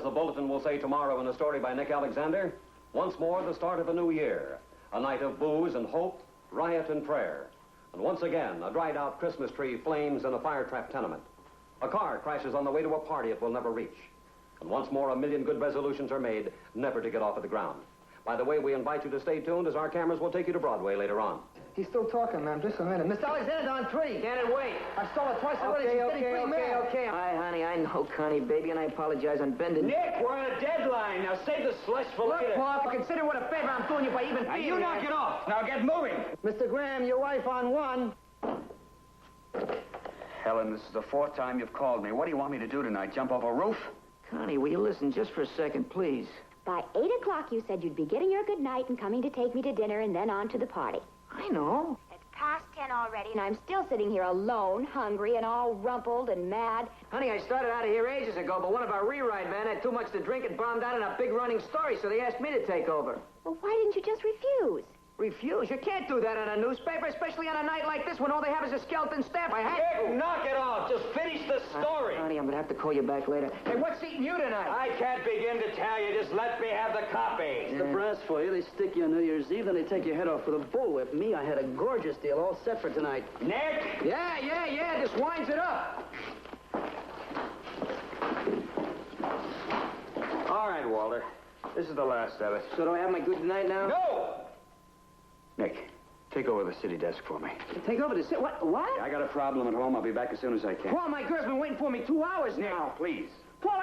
the bulletin will say tomorrow in a story by Nick Alexander, once more the start of a new year. A night of booze and hope, riot and prayer. And once again, a dried-out Christmas tree flames in a fire-trapped tenement. A car crashes on the way to a party it will never reach. And once more, a million good resolutions are made never to get off of the ground. By the way, we invite you to stay tuned as our cameras will take you to Broadway later on. He's still talking, ma'am. Just a minute. Mr. Alexander on 3. Can it wait? I stole it twice already. Okay. Hi, honey. I know, Connie, baby, and I apologize on bending. Nick, we're on a deadline. Now save the slush for later. Look, Paul, consider what a favor I'm doing you by even Now, being you knock here. it off. Now get moving. Mr. Graham, your wife on 1. Helen, this is the 4th time you've called me. What do you want me to do tonight? Jump off a roof? Connie, will you listen just for a second, please? By 8 o'clock, you said you'd be getting your good night and coming to take me to dinner and then on to the party. I know. It's past 10 already, and I'm still sitting here alone, hungry, and all rumpled and mad. Honey, I started out of here ages ago, but one of our rewrite men had too much to drink and bombed out in a big running story, so they asked me to take over. Well, why didn't you just refuse? Refuse? You can't do that on a newspaper, especially on a night like this when all they have is a skeleton staff. I had to. Nick, knock it off. Just finish the story. Honey, I'm going to have to call you back later. Hey, what's eating you tonight? I can't begin to tell you. Just let me have the copy. It's the brass for you. They stick you on New Year's Eve, then they take your head off with a bullwhip. Me, I had a gorgeous deal all set for tonight. Nick! Yeah. This winds it up. All right, Walter. This is the last of it. So do I have my good night now? No! Nick, take over the city desk for me. Take over the sit. What? I got a problem at home. I'll be back as soon as I can. Paul, my girl's been waiting for me 2 hours now. Please. Paul,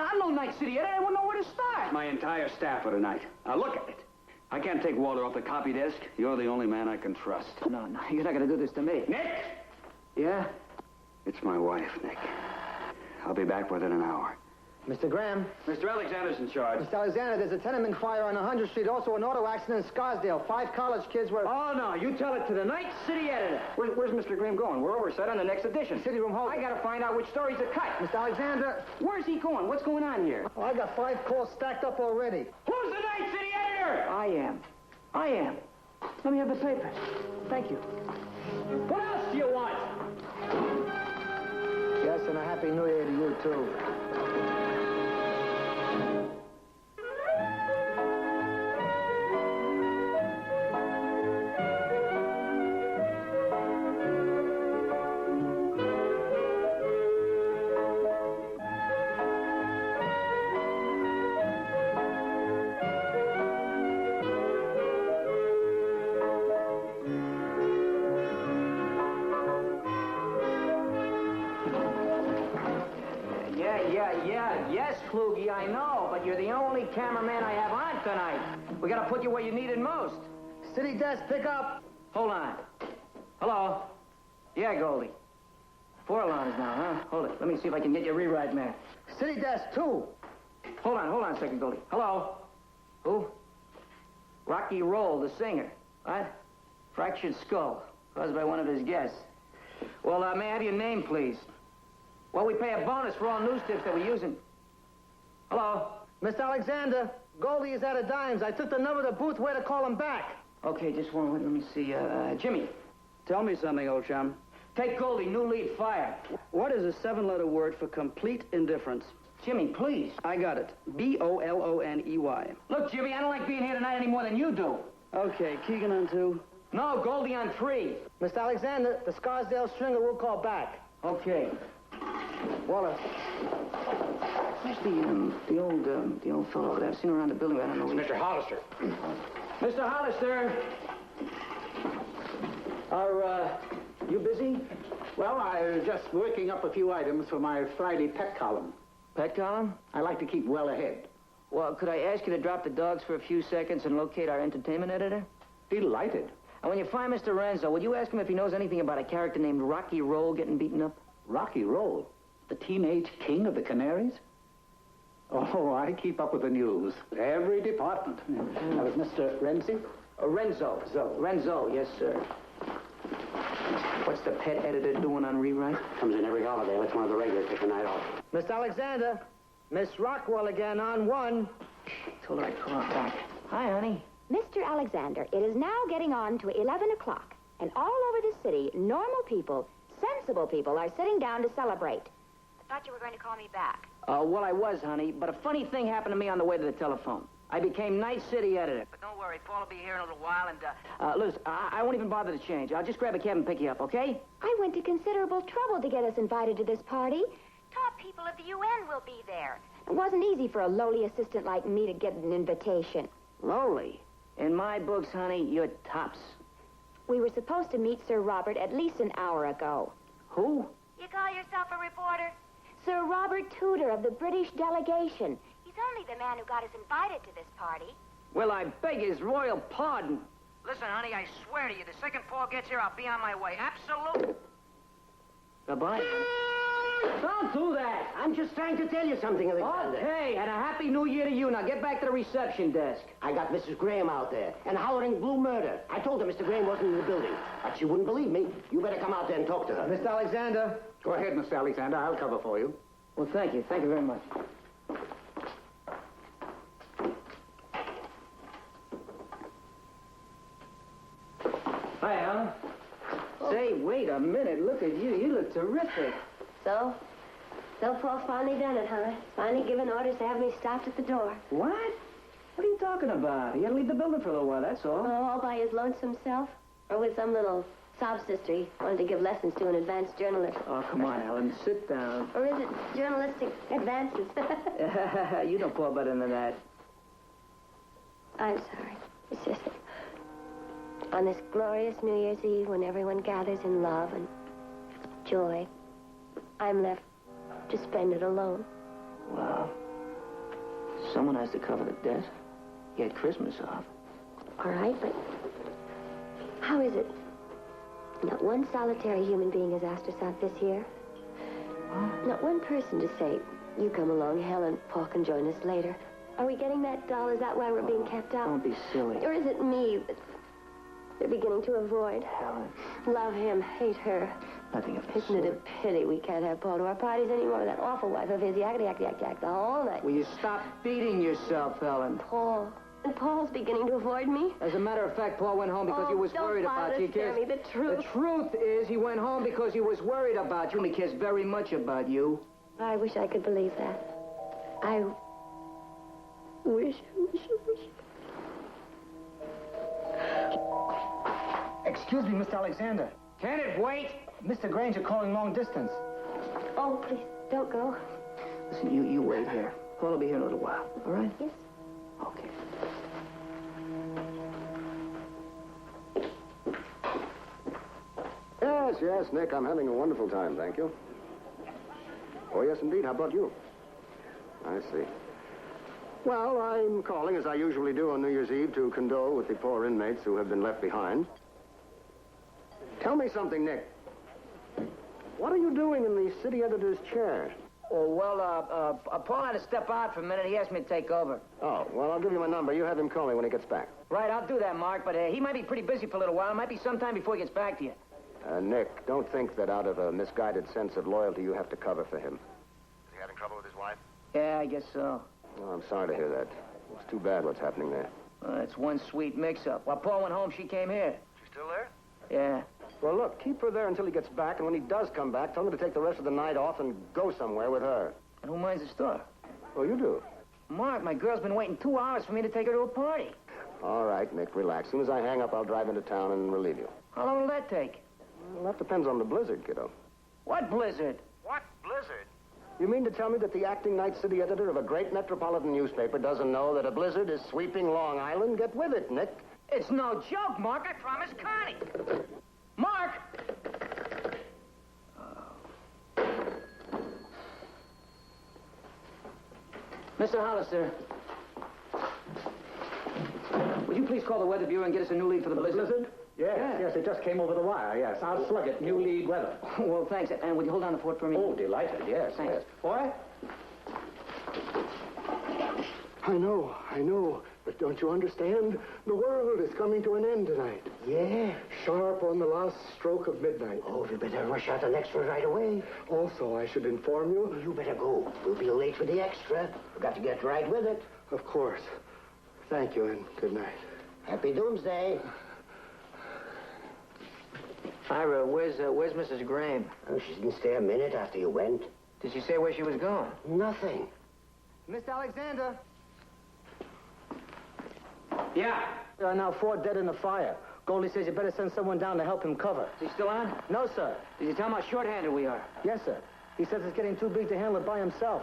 I'm no night city editor. I wouldn't know where to start. My entire staff for tonight. Now, look at it. I can't take Walter off the copy desk. You're the only man I can trust. No, you're not going to do this to me. Nick! Yeah? It's my wife, Nick. I'll be back within an hour. Mr. Graham. Mr. Alexander's in charge. Mr. Alexander, there's a tenement fire on 100th Street. Also an auto accident in Scarsdale. 5 college kids were... Oh, no. You tell it to the night city editor. Where's Mr. Graham going? We're overset on the next edition. City room Horton. I got to find out which stories are cut. Mr. Alexander. Where's he going? What's going on here? Oh, I got 5 calls stacked up already. Who's the night city editor? I am. Let me have the paper. Thank you. What else do you want? Yes, and a happy new year to you, too. Yes, Kluge, I know, but you're the only cameraman I have on tonight. We got to put you where you need it most. City desk, pick up. Hold on. Hello? Yeah, Goldie. 4 alarms now, huh? Hold it. Let me see if I can get your rewrite man. City desk, 2. Hold on a second, Goldie. Hello? Who? Rocky Roll, the singer. What? Fractured skull, caused by one of his guests. Well, may I have your name, please? Well, we pay a bonus for all news tips that we're using. Hello? Mr. Alexander, Goldie is out of dimes. I took the number of the booth where to call him back. Okay, just one minute. Let me see. Jimmy. Tell me something, old chum. Take Goldie, new lead, fire. What is a 7-letter word for complete indifference? Jimmy, please. I got it. B-O-L-O-N-E-Y. Look, Jimmy, I don't like being here tonight any more than you do. Okay, Keegan on 2. No, Goldie on 3. Mr. Alexander, the Scarsdale stringer will call back. Okay. Waller. Where's the old fellow over there? I've seen him around the building. I don't know. It's Mr. Hollister. Mr. Hollister. Are, you busy? Well, I was just working up a few items for my Friday pet column. Pet column? I like to keep well ahead. Well, could I ask you to drop the dogs for a few seconds and locate our entertainment editor? Delighted. And when you find Mr. Renzo, would you ask him if he knows anything about a character named Rocky Roll getting beaten up? Rocky Roll, the teenage king of the Canaries? Oh, I keep up with the news. Every department. That was Mr. Renzi? Renzo, yes, sir. What's the pet editor doing on rewrite? Comes in every holiday. Lets one of the regulars take the night off. Mr. Alexander, Miss Rockwell again on 1. Told her I'd call her back. Hi, honey. Mr. Alexander, it is now getting on to 11 o'clock, and all over the city, normal people, sensible people, are sitting down to celebrate. I thought you were going to call me back. Well, I was, honey, but a funny thing happened to me on the way to the telephone. I became night city editor. But don't worry, Paul will be here in a little while, and, Liz, I won't even bother to change. I'll just grab a cab and pick you up, okay? I went to considerable trouble to get us invited to this party. Top people of the UN will be there. It wasn't easy for a lowly assistant like me to get an invitation. Lowly? In my books, honey, you're tops. We were supposed to meet Sir Robert at least an hour ago. Who? You call yourself a reporter? Sir Robert Tudor of the British delegation. He's only the man who got us invited to this party. Well, I beg his royal pardon. Listen, honey, I swear to you, the second Paul gets here, I'll be on my way. Absolutely. Goodbye. Don't do that. I'm just trying to tell you something, Alexander. Okay, and a happy new year to you. Now get back to the reception desk. I got Mrs. Graham out there, and howling blue murder. I told her Mr. Graham wasn't in the building, but she wouldn't believe me. You better come out there and talk to her. Mr. Alexander. Go ahead, Mr. Alexander. I'll cover for you. Well, thank you. Thank you very much. Hi, Alan. Say, wait a minute. Look at you. You look terrific. So Paul's finally done it, huh? Finally given orders to have me stopped at the door. What? What are you talking about? He had to leave the building for a little while, that's all. Oh, all by his lonesome self? Or with some little sob sister he wanted to give lessons to an advanced journalist? Oh, come on, Alan. Sit down. Or is it journalistic advances? You know Paul better than that. I'm sorry. It's just that on this glorious New Year's Eve when everyone gathers in love and joy, I'm left to spend it alone. Well, someone has to cover the debt. Get Christmas off. All right, but how is it? Not one solitary human being has asked us out this year. Not one person to say, you come along, Helen, Paul can join us later. Are we getting that doll? Is that why we're being kept out? Don't be silly. Or is it me that they're beginning to avoid? Helen. Love him, hate her. Nothing of the Isn't it a pity we can't have Paul to our parties anymore with that awful wife of his? Yakety, yakety, yak, the whole night. Will you stop beating yourself, Helen? Paul. And Paul's beginning to avoid me? As a matter of fact, Paul went home because he was worried about you. Don't scare me, the truth. The truth is he went home because he was worried about you. He cares very much about you. I wish I could believe that. I wish. Excuse me, Mr. Alexander. Can it wait? Mr. Granger calling long distance. Oh, please, don't go. Listen, you wait here. Paul will be here in a little while. All right? Yes. Okay. Yes, Nick, I'm having a wonderful time, thank you. Oh, yes, indeed. How about you? I see. Well, I'm calling, as I usually do on New Year's Eve, to condole with the poor inmates who have been left behind. Tell me something, Nick. What are you doing in the city editor's chair? Oh, well, Paul had to step out for a minute. He asked me to take over. Oh, well, I'll give you my number. You have him call me when he gets back. Right, I'll do that, Mark, but he might be pretty busy for a little while. It might be sometime before he gets back to you. Nick, don't think that out of a misguided sense of loyalty you have to cover for him. Is he having trouble with his wife? Yeah, I guess so. Oh, I'm sorry to hear that. It's too bad what's happening there. It's one sweet mix-up. While Paul went home, she came here. She's still there? Yeah. Well, look, keep her there until he gets back, and when he does come back, tell him to take the rest of the night off and go somewhere with her. And who minds the store? Oh, you do? Mark, my girl's been waiting 2 hours for me to take her to a party. All right, Nick, relax. As soon as I hang up, I'll drive into town and relieve you. How long will that take? Well, that depends on the blizzard, kiddo. What blizzard? What blizzard? You mean to tell me that the acting night city editor of a great metropolitan newspaper doesn't know that a blizzard is sweeping Long Island? Get with it, Nick. It's no joke, Mark. I promised Connie. Mark! Mr. Hollister, would you please call the Weather Bureau and get us a new lead for the blizzard? Yes, it just came over the wire, yes. I'll slug it. New lead weather. Well, thanks. And would you hold on the fort for me? Oh, delighted, yes, Thanks. yes. Boy? I know. But don't you understand? The world is coming to an end tonight. Yeah. Sharp on the last stroke of midnight. Oh, you better rush out an extra right away. Also, I should inform you. You better go. We'll be late for the extra. We've got to get right with it. Of course. Thank you, and good night. Happy Doomsday. Ira, where's Mrs. Graham? Oh, she didn't stay a minute after you went. Did she say where she was going? Nothing. Mr. Alexander, Yeah. there are now 4 dead in the fire. Goldie says you better send someone down to help him cover. Is he still on? No, sir. Did you tell him how short-handed we are? Yes, sir. He says it's getting too big to handle it by himself.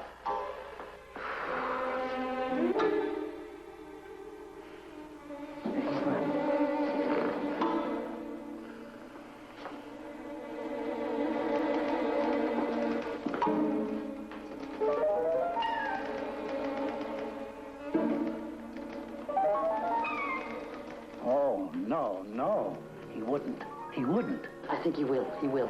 Oh, no, no. He wouldn't. He wouldn't. I think he will. He will.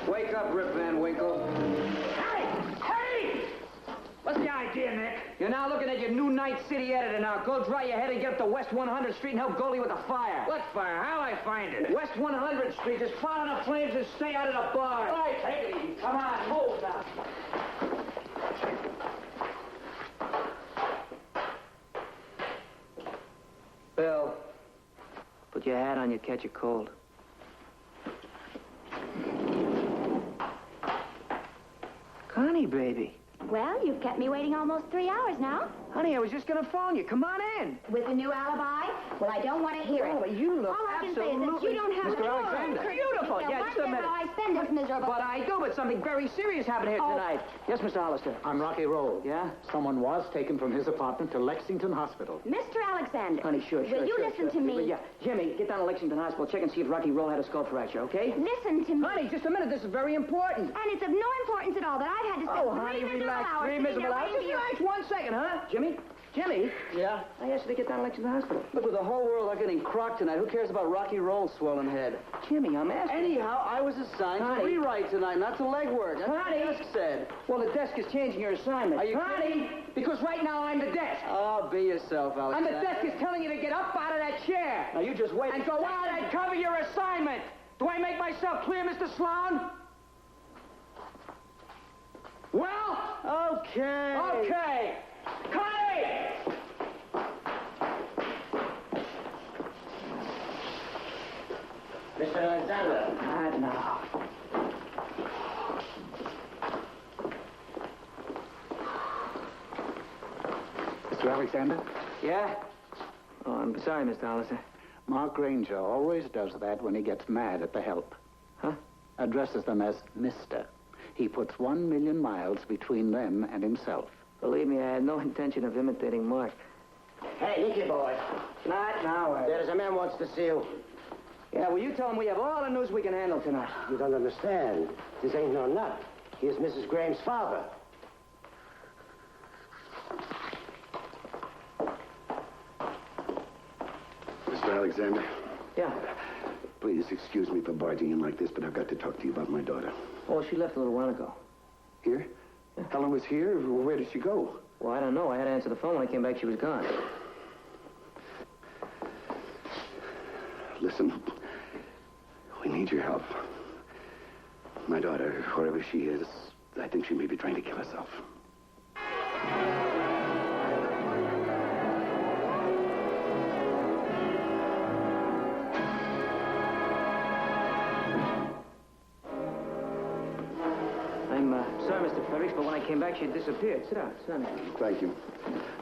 Wake up, Rip Van Winkle. Hey! Hey! What's the idea, Nick? You're now looking at your new Night City editor now. Go dry your head and get up to West 100th Street and help Goldie with the fire. What fire? How'll I find it? West 100th Street. Just follow the flames and stay out of the bar. All right, take it easy. Come on, move now. Bill, put your hat on, you catch a cold. Connie, baby. Well, you've kept me waiting almost 3 hours now. Honey, I was just gonna phone you. Come on in. With a new alibi? Well, I don't want to hear it. Oh, you look All I can say is that absolutely... you don't have Mr. Alexander. Beautiful. Now, Yeah, just a minute. How I spend this miserable... But I do, but something very serious happened here tonight. Yes, Mr. Hollister. I'm Rocky Roll. Yeah? Someone was taken from his apartment to Lexington Hospital. Mr. Alexander. Honey, sure. Will you listen to me? Yeah, Jimmy, get down to Lexington Hospital. Check and see if Rocky Roll had a skull fracture, okay? Listen to me. Honey, just a minute. This is very important. And it's of no importance at all that I've had to spend Oh, honey, three miserable relax. hours 3 sitting miserable there hours. waiting Just for you. relax 1 second, huh? Jimmy? Jimmy? Yeah? I asked you to get down to Lexington Hospital. Look, with the whole world like getting crocked tonight, who cares about Rocky Roll's swollen head? Jimmy, I'm asking. Anyhow, I was assigned to Honey. rewrite tonight, not to legwork. That's what Honey. the desk said. Well, the desk is changing your assignment. Are you Honey, because right now I'm the desk. Oh, be yourself, And Alexander. the desk is telling you to get up out of that chair. Now, you just wait. And go out and cover your assignment. Do I make myself clear, Mr. Sloan? Well? Okay. Okay. Connie! Mr. Alexander. Not now. Mr. Alexander? Yeah? Oh, I'm sorry, Mr. Hollister. Mark Granger always does that when he gets mad at the help. Huh? Addresses them as Mr. He puts 1 million miles between them and himself. Believe me, I had no intention of imitating Mark. Hey, Nicky boy. Not now. There's a man wants to see you. Yeah, well, you tell him we have all the news we can handle tonight. You don't understand. This ain't no nut. Here's Mrs. Graham's father. Mr. Alexander, Yeah. please excuse me for barging in like this, but I've got to talk to you about my daughter. Oh, she left a little while ago. Here? Helen was here? Where did she go? Well, I don't know. I had to answer the phone. When I came back, she was gone. Listen, we need your help. My daughter, wherever she is, I think she may be trying to kill herself. I'm sorry, Mr. Fredericks, but when I came back, she had disappeared. Sit down. Sit down. Thank you.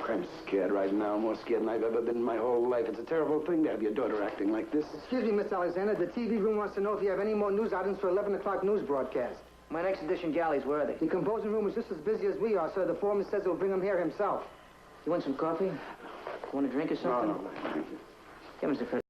I'm scared right now, more scared than I've ever been in my whole life. It's a terrible thing to have your daughter acting like this. Excuse me, Miss Alexander. The TV room wants to know if you have any more news items for 11 o'clock news broadcast. My next edition galleys, where are they? The composing room is just as busy as we are, sir. The foreman says he'll bring them here himself. You want some coffee? Want a drink or something? No, thank you. Yeah, Mr. Fredericks.